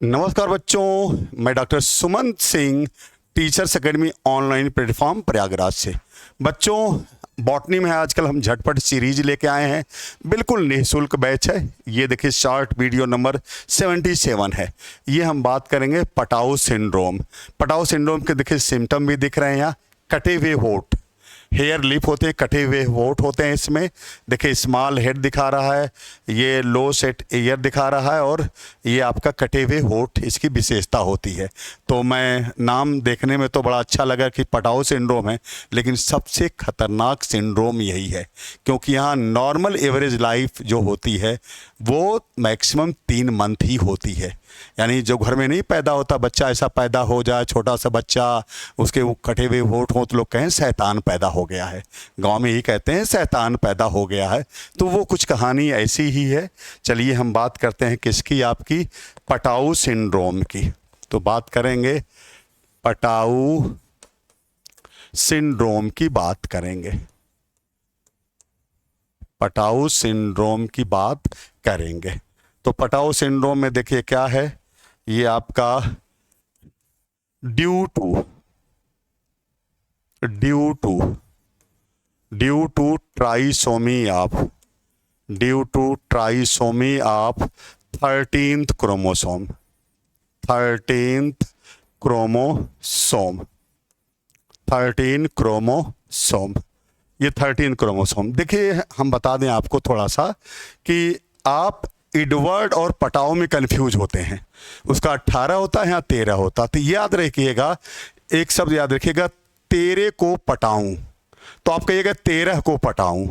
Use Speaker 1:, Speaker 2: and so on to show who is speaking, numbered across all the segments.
Speaker 1: नमस्कार बच्चों, मैं doctor Sumant Singh teachers academy online platform Prayagraj से। बच्चों, बॉटनी में आजकल हम झटपट सीरीज लेके आए हैं। बिल्कुल निःशुल्क बैच है। ये देखिए शॉर्ट वीडियो नंबर 77 है। ये हम बात करेंगे पटाऊ सिंड्रोम। पटाऊ सिंड्रोम के देखिए सिम्टम भी दिख रहे हैं यहाँ। कटे हुए होठ, हेयर लिप होते हैं, कटे हुए होठ होते हैं। इसमें देखिए स्मॉल हेड दिखा रहा है, ये लो सेट ईयर दिखा रहा है और ये आपका कटे हुए होठ इसकी विशेषता होती है। तो मैं नाम देखने में तो बड़ा अच्छा लगा कि पटाऊ सिंड्रोम है, लेकिन सबसे खतरनाक सिंड्रोम यही है, क्योंकि यहाँ नॉर्मल एवरेज लाइफ जो होती है वो मैक्सिमम 3 मंथ ही होती है। यानी जो घर में नहीं पैदा होता बच्चा, ऐसा पैदा हो जाए छोटा सा बच्चा, उसके वो कटे हुए होठ हो तो लोग कहें शैतान पैदा हो गया है। गांव में ही कहते हैं शैतान पैदा हो गया है। तो वो कुछ कहानी ऐसी ही है। चलिए हम बात करते हैं किसकी, आपकी पटाऊ सिंड्रोम की। तो बात करेंगे पटाऊ सिंड्रोम की बात करेंगे। पटाऊ सिंड्रोम की बात करेंगे। तो पटाऊ सिंड्रोम में देखिए क्या है, ये आपका due to trisomy of 13th chromosome. ये 13 क्रोमोसोम। देखिए हम बता दें आपको थोड़ा सा कि आप एडवर्ड और पटाऊ में कंफ्यूज होते हैं। उसका 18 होता है, यहाँ 13 होता है। तो याद रखिएगा, एक शब्द याद रखिएगा, तेरे को पटाऊं। तो आप कहिएगा 13 को पटाऊं।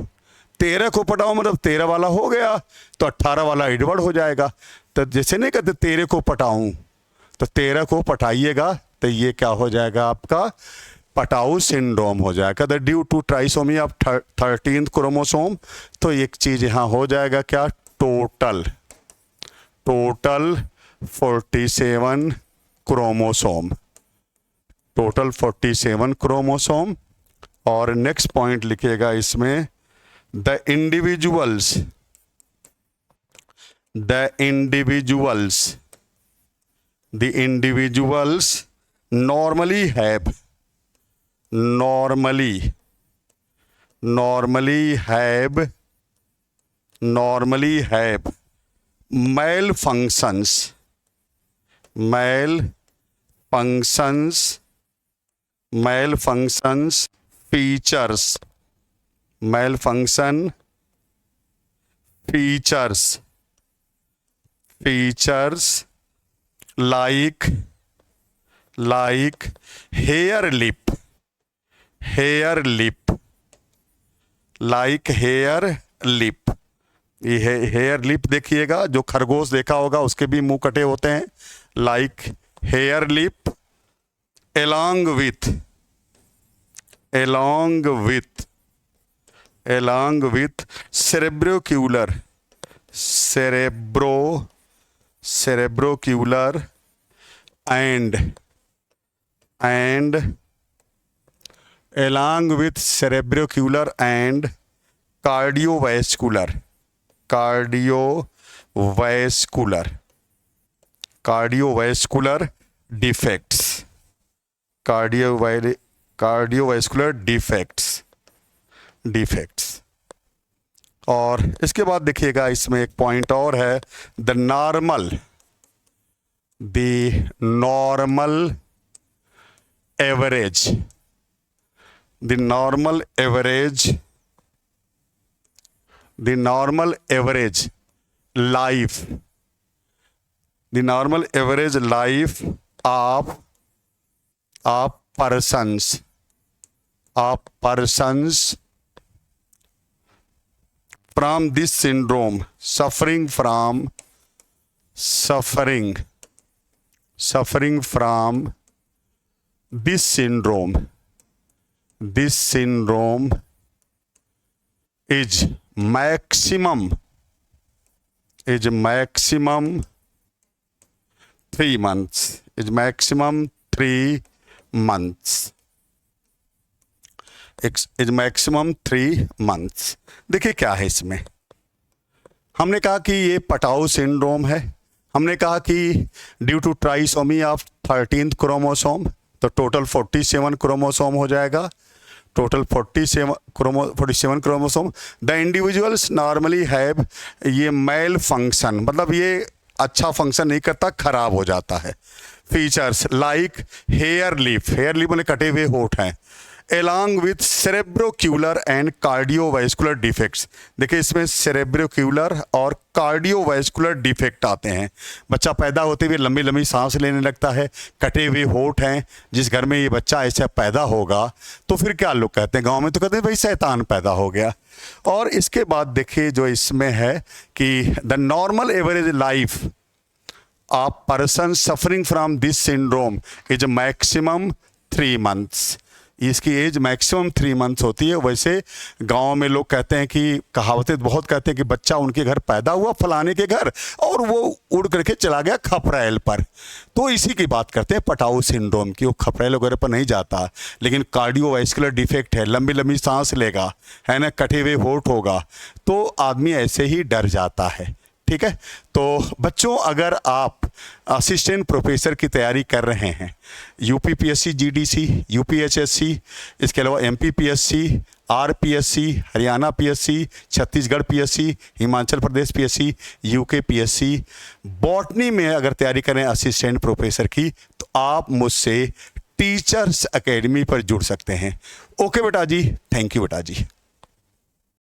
Speaker 1: 13 को पटाऊं मतलब 13 वाला हो गया, तो 18 वाला एडवर्ड हो जाएगा। तो जैसे नहीं कहते 13 को पटाऊं, तो 13 को पटाइएगा, तो ये क्या हो जाएगा, आपका पटाऊ सिंड्रोम हो जाएगा। The due to trisomy of 13th chromosome. तो एक चीज यहाँ हो जाएगा क्या, टोटल 47 क्रोमोसोम। Total 47 chromosome. और नेक्स्ट पॉइंट लिखिएगा इसमें, the individuals normally have malfunctions features like hair lip, ये हेयर लिप देखिएगा, जो खरगोश देखा होगा उसके भी मुंह कटे होते हैं। Like hair lip along with cerebrocular and along with cerebrocular and cardiovascular defects, cardiovascular defects। और इसके बाद देखिएगा इसमें एक पॉइंट और है, the normal average life of persons from this syndrome, suffering from this syndrome is maximum 3 months, is maximum 3 months, is maximum 3 months। देखिए क्या है इसमें, हमने कहा कि ये पटाऊ सिंड्रोम है। हमने कहा कि due to trisomy of 13th chromosome, तो टोटल 47 क्रोमोसोम हो जाएगा, total 47 chromosome. The individuals normally have, ये मेल फंक्शन, मतलब ये अच्छा फंक्शन नहीं करता, खराब हो जाता है। फीचर्स लाइक हेयर लिप मतलब कटे हुए होठ हैं, along with cerebrocular and cardiovascular defects। देखिए इसमें cerebrocular और cardiovascular defect आते हैं। बच्चा पैदा होते हुए लंबी लंबी सांस लेने लगता है, कटे हुए होठ हैं। जिस घर में ये बच्चा ऐसा पैदा होगा तो फिर क्या लोग कहते हैं, गांव में तो कहते हैं भाई शैतान पैदा हो गया। और इसके बाद देखिए जो इसमें है कि the normal average life of person suffering from this syndrome is maximum 3 months। इसकी एज मैक्सिमम 3 months होती है। वैसे गांव में लोग कहते हैं कि कहावतें बहुत कहते हैं कि बच्चा उनके घर पैदा हुआ फलाने के घर और वो उड़ करके चला गया खपरेल पर, तो इसी की बात करते हैं पटाऊ सिंड्रोम की। वो खपरेल वगैरह पर नहीं जाता, लेकिन कार्डियोवैस्कुलर डिफेक्ट है, लंबी लंबी सांस लेगा, है ना, कटे हुए होठ होगा, तो आदमी ऐसे ही डर जाता है। ठीक है, तो बच्चों अगर आप असिस्टेंट प्रोफेसर की तैयारी कर रहे हैं, यूपीपीएससी, जीडीसी, यूपीएचएससी, इसके अलावा MPPSC, RPSC, Haryana PSC, Chhattisgarh PSC, Himachal Pradesh PSC, UK PSC, botany में अगर तैयारी करें असिस्टेंट प्रोफेसर की, तो आप मुझसे टीचर्स एकेडमी पर जुड़ सकते हैं। ओके बेटा जी, थैंक यू बेटा जी।